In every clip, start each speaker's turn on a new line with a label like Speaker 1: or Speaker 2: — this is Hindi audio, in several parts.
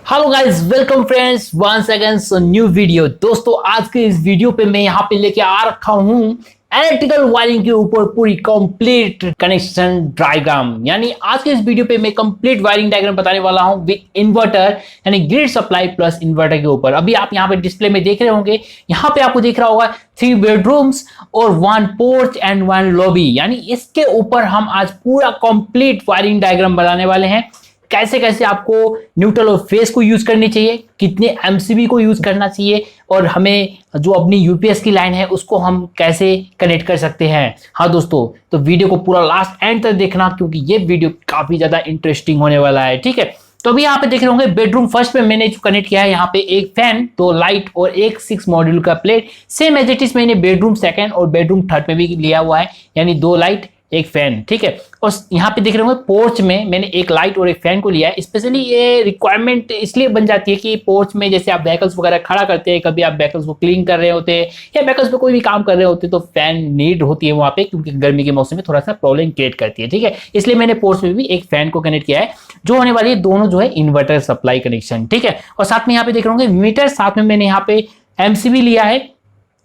Speaker 1: Hello guys, welcome friends once again new video. दोस्तों, आज के इस वीडियो पे मैं यहाँ पे लेके आ रखा हूँ इलेक्ट्रिकल वायरिंग के ऊपर पूरी कंप्लीट कनेक्शन डायग्राम। यानी आज के इस वीडियो पे मैं कंप्लीट वायरिंग डायग्राम बताने वाला हूँ विद इन्वर्टर, यानी ग्रिड सप्लाई प्लस इन्वर्टर के ऊपर। अभी आप यहाँ पे डिस्प्ले में देख रहे होंगे, यहाँ पे आपको दिख रहा होगा 3 बेडरूम्स और 1 पोर्च एंड 1 लॉबी। यानी इसके ऊपर हम आज पूरा कंप्लीट वायरिंग डायग्राम बनाने वाले हैं। कैसे कैसे आपको न्यूट्रल और फेस को यूज करनी चाहिए, कितने एमसीबी को यूज करना चाहिए, और हमें जो अपनी यूपीएस की लाइन है उसको हम कैसे कनेक्ट कर सकते हैं। हाँ दोस्तों, तो वीडियो को पूरा लास्ट एंड तक देखना, क्योंकि ये वीडियो काफी ज्यादा इंटरेस्टिंग होने वाला है। ठीक है, तो अभी यहाँ पे देख रहे होंगे बेडरूम फर्स्ट में मैंने जो कनेक्ट किया है, यहाँ पे एक फैन, 2 लाइट और एक 6 मॉड्यूल का plate. Same as it is मैंने बेडरूम सेकंड और बेडरूम थर्ड में भी लिया हुआ है, यानी 2 लाइट एक फैन। ठीक है, और यहाँ पे देख रहे होंगे पोर्च में मैंने एक लाइट और एक फैन को लिया है। स्पेशली ये रिक्वायरमेंट इसलिए बन जाती है कि पोर्च में जैसे आप व्हीकल्स वगैरह खड़ा करते हैं, कभी आप व्हीकल्स को क्लीन कर रहे होते हैं या व्हीकल्स पे कोई भी काम कर रहे होते हैं, तो फैन नीड होती है वहाँ पे, क्योंकि गर्मी के मौसम में थोड़ा सा प्रॉब्लम क्रिएट करती है। ठीक है, इसलिए मैंने पोर्च में भी एक फैन को कनेक्ट किया है, जो होने वाली है दोनों जो है इन्वर्टर सप्लाई कनेक्शन। ठीक है, और साथ में यहाँ पे देख रहे होंगे मीटर, साथ में मैंने यहाँ पे एमसीबी लिया है,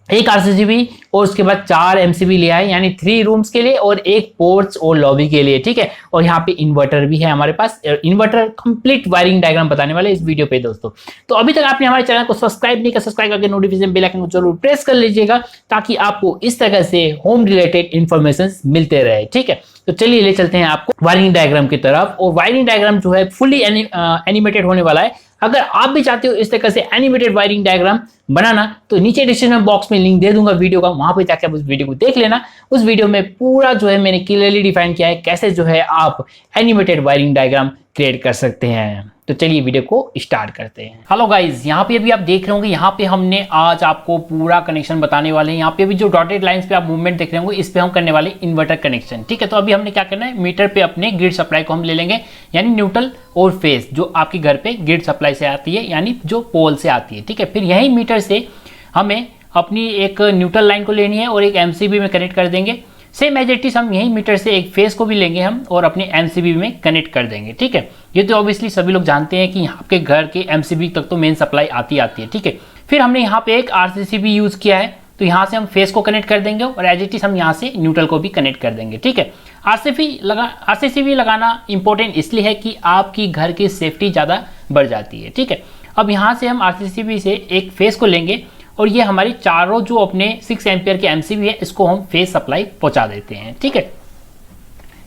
Speaker 1: एक आरसीसीबी, और उसके बाद 4 एमसीबी लिया है, यानी 3 रूम्स के लिए और एक पोर्च और लॉबी के लिए। ठीक है, और यहाँ पे इन्वर्टर भी है हमारे पास। इन्वर्टर कंप्लीट वायरिंग डायग्राम बताने वाले इस वीडियो पे दोस्तों। तो अभी तक आपने हमारे चैनल को सब्सक्राइब नहीं किया, सब्सक्राइब करके नोटिफिकेशन बेल आइकन को जरूर प्रेस कर लीजिएगा, ताकि आपको इस तरह से होम रिलेटेड इंफॉर्मेशन मिलते रहे। ठीक है, तो चलिए ले चलते हैं आपको वायरिंग डायग्राम की तरफ। और वायरिंग डायग्राम जो है फुली एनिमेटेड होने वाला है। अगर आप भी चाहते हो इस तरह से एनिमेटेड वायरिंग डायग्राम बनाना, तो नीचे डिस्क्रिप्शन बॉक्स में लिंक दे दूंगा वीडियो का, वहां पे जाके आप उस वीडियो को देख लेना। उस वीडियो में पूरा जो है मैंने क्लियरली डिफाइन किया है कैसे जो है आप एनिमेटेड वायरिंग डायग्राम क्रिएट कर सकते हैं। तो चलिए वीडियो को स्टार्ट करते हैं। हेलो गाइज, यहाँ पे अभी आप देख रहे होंगे, यहाँ पे हमने आज आपको पूरा कनेक्शन बताने वाले हैं। यहाँ पे अभी जो डॉटेड लाइंस पे आप मूवमेंट देख रहे होंगे, इस पे हम करने वाले इन्वर्टर कनेक्शन। ठीक है, तो अभी हमने क्या करना है, मीटर पे अपने ग्रिड सप्लाई को हम ले लेंगे, यानी न्यूट्रल और फेस जो आपके घर पे ग्रिड सप्लाई से आती है, यानी जो पोल से आती है। ठीक है, फिर यही मीटर से हमें अपनी एक न्यूट्रल लाइन को लेनी है और एक एमसीबी में कनेक्ट कर देंगे। सेम एज इट इज हम यही मीटर से एक फेस को भी लेंगे हम और अपने एमसीबी में कनेक्ट कर देंगे। ठीक है, ये तो ऑब्वियसली सभी लोग जानते हैं कि यहाँ के घर के एमसीबी तक तो मेन सप्लाई आती है। ठीक है, फिर हमने यहाँ पे एक आरसीसीबी यूज किया है, तो यहाँ से हम फेस को कनेक्ट कर देंगे और एज इट इज हम यहाँ से न्यूट्रल को भी कनेक्ट कर देंगे। ठीक है, आरसीसीबी लगाना इंपॉर्टेंट इसलिए है कि आपकी घर की सेफ्टी ज़्यादा बढ़ जाती है। ठीक है, अब यहाँ से हम आरसीसीबी से एक फेस को लेंगे और ये हमारी चारों जो अपने 6 एम्पियर के एमसीबी है, इसको हम फेस सप्लाई पहुंचा देते हैं। ठीक है,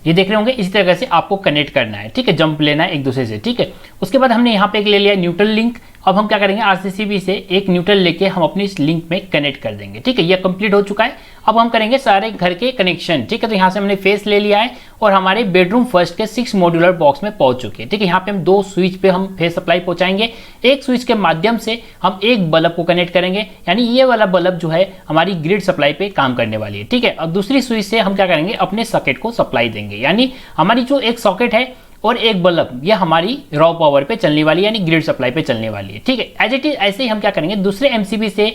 Speaker 1: ये देख रहे होंगे, इसी तरह से आपको कनेक्ट करना है। ठीक है, जंप लेना है एक दूसरे से। ठीक है, उसके बाद हमने यहाँ पे एक ले लिया न्यूट्रल लिंक। अब हम क्या करेंगे, आरसीसीबी से एक न्यूट्रल लेके हम अपनी इस लिंक में कनेक्ट कर देंगे। ठीक है, ये कंप्लीट हो चुका है। अब हम करेंगे सारे घर के कनेक्शन। ठीक है, तो यहाँ से हमने फेस ले लिया है और हमारे बेडरूम फर्स्ट के 6 मॉड्यूलर बॉक्स में पहुंच चुके हैं। ठीक है, यहाँ पे हम 2 स्विच पे हम फेस सप्लाई पहुंचाएंगे। एक स्विच के माध्यम से हम एक बल्ब को कनेक्ट करेंगे, यानी ये वाला बल्ब जो है हमारी ग्रिड सप्लाई पे काम करने वाली है। ठीक है, अब दूसरी स्विच से हम क्या करेंगे, अपने सॉकेट को सप्लाई देंगे, यानी हमारी जो एक सॉकेट है और एक बल्ब, ये हमारी रॉ पावर पे चलने वाली है, यानी ग्रिड सप्लाई पे चलने वाली है। ठीक है, एज इट इज ऐसे ही हम क्या करेंगे, दूसरे एमसीबी से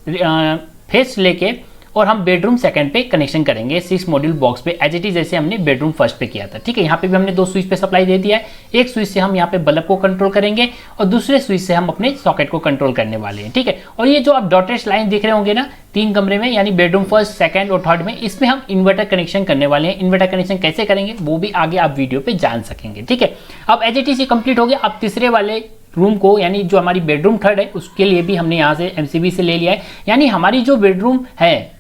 Speaker 1: फेस लेके और हम बेडरूम सेकंड पे कनेक्शन करेंगे 6 मॉड्यूल बॉक्स पे, एज इट इज जैसे हमने बेडरूम फर्स्ट पे किया था। ठीक है, यहाँ पे भी हमने 2 स्विच पे सप्लाई दे दिया है। एक स्विच से हम यहाँ पे बल्ब को कंट्रोल करेंगे और दूसरे स्विच से हम अपने सॉकेट को कंट्रोल करने वाले हैं। ठीक है, और ये जो आप डॉटेड लाइन देख रहे होंगे ना 3 कमरे में, यानी बेडरूम फर्स्ट, सेकंड और थर्ड में, इसमें हम इन्वर्टर कनेक्शन करने वाले हैं। इन्वर्टर कनेक्शन कैसे करेंगे वो भी आगे आप वीडियो पे जान सकेंगे। ठीक है, अब एज इट इज ये कंप्लीट हो गया। अब तीसरे वाले रूम को, यानी जो हमारी बेडरूम थर्ड है, उसके लिए भी हमने यहाँ से एमसीबी से ले लिया है। यानी हमारी जो बेडरूम है,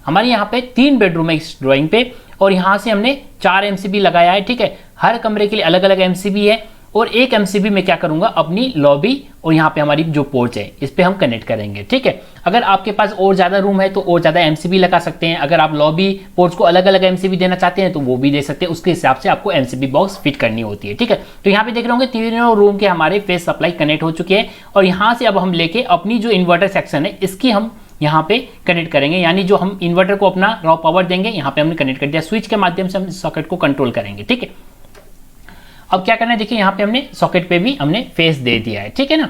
Speaker 1: हमारे यहाँ पे 3 बेडरूम है इस ड्राइंग पे, और यहाँ से हमने 4 एमसीबी लगाया है। ठीक है, हर कमरे के लिए अलग अलग एमसीबी है, और एक एमसीबी में क्या करूंगा, अपनी लॉबी और यहाँ पे हमारी जो पोर्च है इस पे हम कनेक्ट करेंगे। ठीक है, अगर आपके पास और ज़्यादा रूम है तो और ज़्यादा एमसीबी लगा सकते हैं। अगर आप लॉबी पोर्च को अलग अलग एमसीबी देना चाहते हैं तो वो भी दे सकते हैं, उसके हिसाब से आपको एमसीबी बॉक्स फिट करनी होती है। ठीक है, तो यहाँ पे देख रहे होंगे तीनों रूम के हमारे फेस सप्लाई कनेक्ट हो चुके हैं, और यहाँ से अब हम लेके अपनी जो इन्वर्टर सेक्शन है इसकी हम यहाँ पे कनेक्ट करेंगे, यानी जो हम इन्वर्टर को अपना रॉ पावर देंगे, यहाँ पे हमने कनेक्ट कर दिया। स्विच के माध्यम से हम सॉकेट को कंट्रोल करेंगे। ठीक है, अब क्या करना है, देखिए यहाँ पे हमने सॉकेट पे भी हमने फेस दे दिया है। ठीक है ना,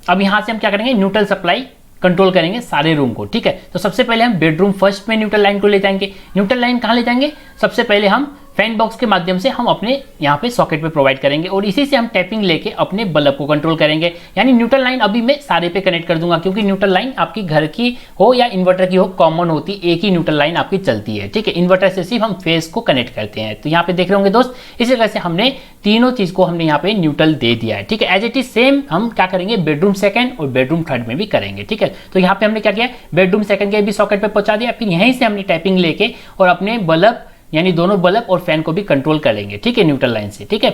Speaker 1: अब यहाँ से हम क्या करेंगे, न्यूट्रल सप्लाई कंट्रोल करेंगे सारे रूम को। ठीक है, तो सबसे पहले हम बेडरूम फर्स्ट में न्यूट्रल लाइन को ले जाएंगे। न्यूट्रल लाइन कहाँ ले जाएंगे, सबसे पहले हम फैन बॉक्स के माध्यम से हम अपने यहाँ पे सॉकेट पे प्रोवाइड करेंगे और इसी से हम टैपिंग लेके अपने बल्ब को कंट्रोल करेंगे। यानी न्यूट्रल लाइन अभी मैं सारे पे कनेक्ट कर दूंगा, क्योंकि न्यूट्रल लाइन आपकी घर की हो या इन्वर्टर की हो, कॉमन होती, एक ही न्यूट्रल लाइन आपकी चलती है। ठीक है, इन्वर्टर से सिर्फ हम फेस को कनेक्ट करते हैं। तो यहाँ पे देख रहे होंगे दोस्त, इसी तरह से हमने तीनों चीज को हमने यहाँ पे न्यूट्रल दे दिया है। ठीक है, एज इट इज सेम हम क्या करेंगे बेडरूम सेकंड और बेडरूम थर्ड में भी करेंगे। ठीक है, तो यहाँ पे हमने क्या किया, बेडरूम सेकंड के भी सॉकेट पे पहुंचा दिया, फिर यहीं से हमने टैपिंग लेके और अपने बल्ब यानी दोनों बल्ब और फैन को भी कंट्रोल कर लेंगे। ठीक है, न्यूट्रल लाइन से। ठीक है,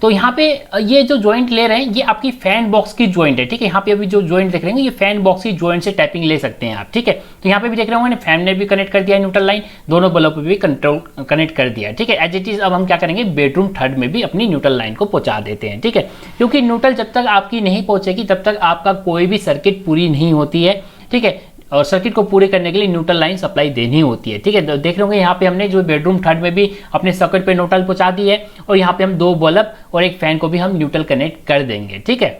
Speaker 1: तो यहाँ पे ये जो जॉइंट ले रहे हैं ये आपकी फैन बॉक्स की जॉइंट है। ठीक है, यहाँ पे अभी जो जॉइंट देख रहे हैं ये फैन बॉक्स की जॉइंट से टैपिंग ले सकते हैं आप। ठीक है, तो यहाँ पे भी देख रहे होंगे फैन ने भी कनेक्ट कर दिया है न्यूट्रल लाइन, दोनों बल्ब पे भी कनेक्ट कर दिया है। ठीक है, एज इट इज अब हम क्या करेंगे बेडरूम थर्ड में भी अपनी न्यूट्रल लाइन को पहुंचा देते हैं। ठीक है, क्योंकि न्यूट्रल जब तक आपकी नहीं पहुंचेगी तब तक आपका कोई भी सर्किट पूरी नहीं होती है। ठीक है, और सर्किट को पूरे करने के लिए न्यूट्रल लाइन सप्लाई देनी होती है। ठीक है, तो देख रहे होंगे यहाँ पे हमने जो बेडरूम थर्ड में भी अपने सॉकेट पे न्यूट्रल पहुंचा दी है और यहाँ पे हम दो बल्ब और एक फैन को भी हम न्यूट्रल कनेक्ट कर देंगे। ठीक है,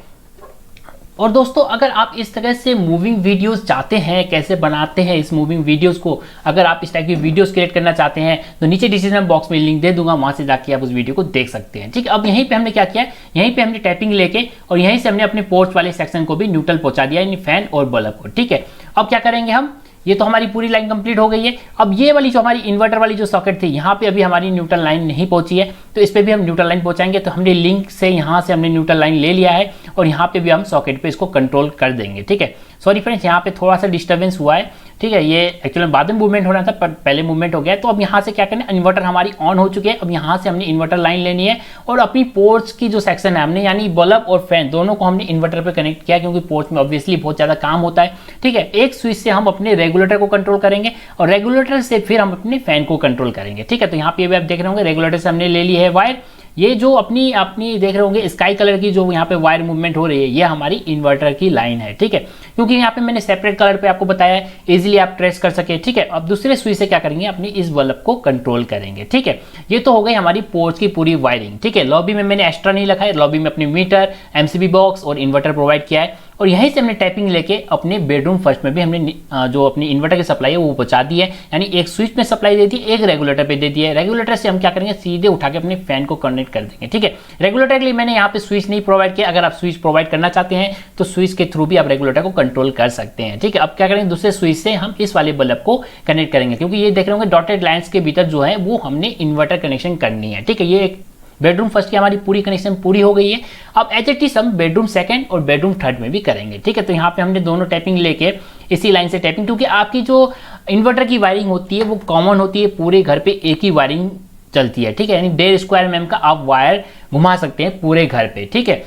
Speaker 1: और दोस्तों अगर आप इस तरह से मूविंग वीडियोस चाहते हैं, कैसे बनाते हैं इस मूविंग वीडियोस को, अगर आप इस टाइप की वीडियोस क्रिएट करना चाहते हैं तो नीचे डिस्क्रिप्शन बॉक्स में लिंक दे दूंगा, वहां से जाके आप उस वीडियो को देख सकते हैं। ठीक है, अब यहीं पे हमने क्या किया, यहीं पे हमने टैपिंग लेके और यहीं से हमने अपने पोर्च वाले सेक्शन को भी न्यूट्रल पहुंचा दिया, यानी फैन और बल्ब को। ठीक है, अब क्या करेंगे हम, ये तो हमारी पूरी लाइन कंप्लीट हो गई है। अब ये वाली जो हमारी इन्वर्टर वाली जो सॉकेट थी यहाँ पे अभी हमारी न्यूट्रल लाइन नहीं पहुंची है, तो इस पे भी हम न्यूट्रल लाइन पहुंचाएंगे। तो हमने लिंक से यहाँ से हमने न्यूट्रल लाइन ले लिया है और यहाँ पे भी हम सॉकेट पे इसको कंट्रोल कर देंगे। ठीक है, सॉरी फ्रेंड्स यहाँ पे थोड़ा सा डिस्टर्बेंस हुआ है। ठीक है, ये एक्चुअली बाद में मूवमेंट होना था पर पहले मूवमेंट हो गया। तो अब यहाँ से क्या करना है, इन्वर्टर हमारी ऑन हो चुकी है। अब यहाँ से हमने इन्वर्टर लाइन लेनी है और अपनी पोर्ट्स की जो सेक्शन है हमने यानी बल्ब और फैन दोनों को हमने इन्वर्टर पे कनेक्ट किया, क्योंकि पोर्ट्स में ऑब्वियसली बहुत ज़्यादा काम होता है। ठीक है, एक स्विच से हम अपने रेगुलेटर को कंट्रोल करेंगे और रेगुलेटर से फिर हम अपने फैन को कंट्रोल करेंगे। ठीक है, तो यहाँ पे भी आप देख रहे होंगे रेगुलेटर से हमने ले ली है वायर। ये जो अपनी देख रहे होंगे स्काई कलर की जो यहाँ पे वायर मूवमेंट हो रही है ये हमारी इन्वर्टर की लाइन है। ठीक है, क्योंकि यहाँ पे मैंने सेपरेट कलर पे आपको बताया है, इजीली आप ट्रेस कर सके। ठीक है, अब दूसरे स्विच से क्या करेंगे, अपनी इस बल्ब को कंट्रोल करेंगे। ठीक है, ये तो हो गई हमारी पोर्ट्स की पूरी वायरिंग। ठीक है, लॉबी में मैंने एक्स्ट्रा नहीं रखा है, लॉबी में अपनी मीटर, एमसीबी बॉक्स और इन्वर्टर प्रोवाइड किया है और यहीं से हमने टैपिंग लेके अपने बेडरूम फर्स्ट में भी हमने जो अपनी इन्वर्टर की सप्लाई है वो पहुंचा दी है। यानी एक स्विच में सप्लाई दे दी, एक रेगुलेटर पे दे दी है। रेगुलेटर से हम क्या करेंगे, सीधे उठा के अपने फैन को कनेक्ट कर देंगे। ठीक है, रेगुलेटर के लिए मैंने यहाँ पे स्विच नहीं प्रोवाइड किया, अगर आप स्विच प्रोवाइड करना चाहते हैं तो स्विच के थ्रू भी आप रेगुलेटर को कंट्रोल कर सकते हैं। ठीक है, अब क्या करेंगे, दूसरे स्विच से हम इस वाले बल्ब को कनेक्ट करेंगे, क्योंकि ये देख रहे होंगे डॉटेड लाइन्स के भीतर जो है वो हमने इन्वर्टर कनेक्शन करनी है। ठीक है, ये बेडरूम फर्स्ट की हमारी पूरी कनेक्शन पूरी हो गई है। अब एज इट इज हम बेडरूम सेकंड और बेडरूम थर्ड में भी करेंगे। ठीक है, तो यहाँ पे हमने दोनों टैपिंग लेके इसी लाइन से टैपिंग, क्योंकि आपकी जो इन्वर्टर की वायरिंग होती है वो कॉमन होती है, पूरे घर पे एक ही वायरिंग चलती है। ठीक है, यानी 1.5 स्क्वायर mm का आप वायर घुमा सकते हैं पूरे घर पे। ठीक है,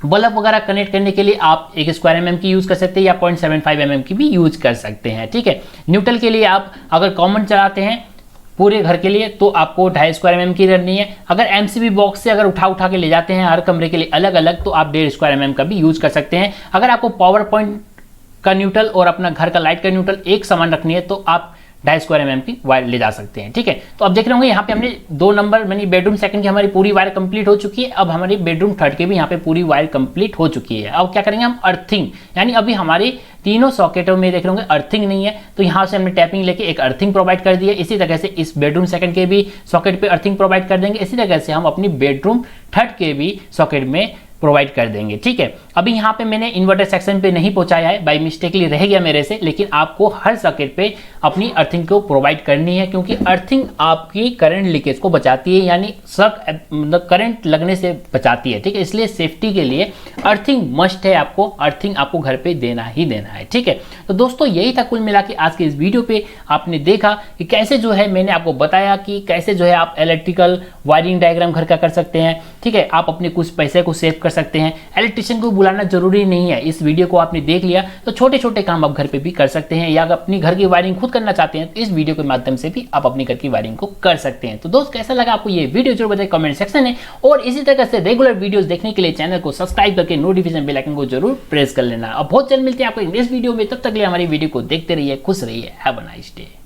Speaker 1: बल्ब वगैरह कनेक्ट करने के लिए आप 1 स्क्वायर mm की यूज कर सकते हैं या 0.75 mm की भी यूज कर सकते हैं। ठीक है, न्यूट्रल के लिए आप अगर कॉमन चलाते हैं पूरे घर के लिए तो आपको 2.5 स्क्वायर mm की करनी है। अगर एमसीबी बॉक्स से अगर उठा के ले जाते हैं हर कमरे के लिए अलग अलग तो आप 1.5 स्क्वायर mm का भी यूज कर सकते हैं। अगर आपको पावर पॉइंट का न्यूट्रल और अपना घर का लाइट का न्यूट्रल एक समान रखनी है तो आप 2.5 स्क्वायर mm की वायर ले जा सकते हैं। ठीक है, तो अब देख रहे होंगे यहाँ पे हमने 2 नंबर यानी बेडरूम सेकंड की हमारी पूरी वायर कंप्लीट हो चुकी है। अब हमारी बेडरूम थर्ड की भी यहाँ पे पूरी वायर कंप्लीट हो चुकी है। अब क्या करेंगे हम, अर्थिंग, यानी अभी हमारे तीनों सॉकेटों में देख रहे होंगे अर्थिंग नहीं है, तो यहाँ से हमने टैपिंग लेके एक अर्थिंग प्रोवाइड कर दी है। इसी तरह से इस बेडरूम सेकंड के भी सॉकेट पे अर्थिंग प्रोवाइड कर देंगे। इसी तरह से हम अपनी बेडरूम थर्ड के भी सॉकेट में प्रोवाइड कर देंगे। ठीक है, अभी यहाँ पे मैंने इन्वर्टर सेक्शन पे नहीं पहुंचाया है, बाई मिस्टेकली रह गया मेरे से, लेकिन आपको हर सर्किट पे अपनी अर्थिंग को प्रोवाइड करनी है, क्योंकि अर्थिंग आपकी करंट लीकेज को बचाती है, यानी मतलब करंट लगने से बचाती है। ठीक है, इसलिए सेफ्टी के लिए अर्थिंग मस्ट है, आपको अर्थिंग आपको घर पे देना ही देना है। ठीक है, तो दोस्तों यही था कुल मिला के आज के इस वीडियो पे आपने देखा कि कैसे जो है मैंने आपको बताया कि कैसे जो है आप इलेक्ट्रिकल वायरिंग डायग्राम घर का कर सकते हैं। ठीक है, आप अपने कुछ पैसे को सेव कर सकते हैं, इलेक्ट्रिशियन को बुलाना जरूरी नहीं है। इस वीडियो को आपने देख लिया तो छोटे छोटे काम आप घर पे भी कर सकते हैं, या अपनी घर की वायरिंग खुद करना चाहते हैं तो इस वीडियो के माध्यम से भी आप अपनी घर की वायरिंग को कर सकते हैं। तो दोस्त कैसा लगा आपको ये वीडियो जरूर बताइए कमेंट सेक्शन में, और इसी तरह से रेगुलर वीडियोस देखने के लिए चैनल को सब्सक्राइब करके नोटिफिकेशन बेल आइकन को जरूर प्रेस कर लेना। अब बहुत जल्द मिलते हैं आपको नेक्स्ट वीडियो में, तब तक के लिए हमारी वीडियो को देखते रहिए, खुश रहिए, हैव अ नाइस डे।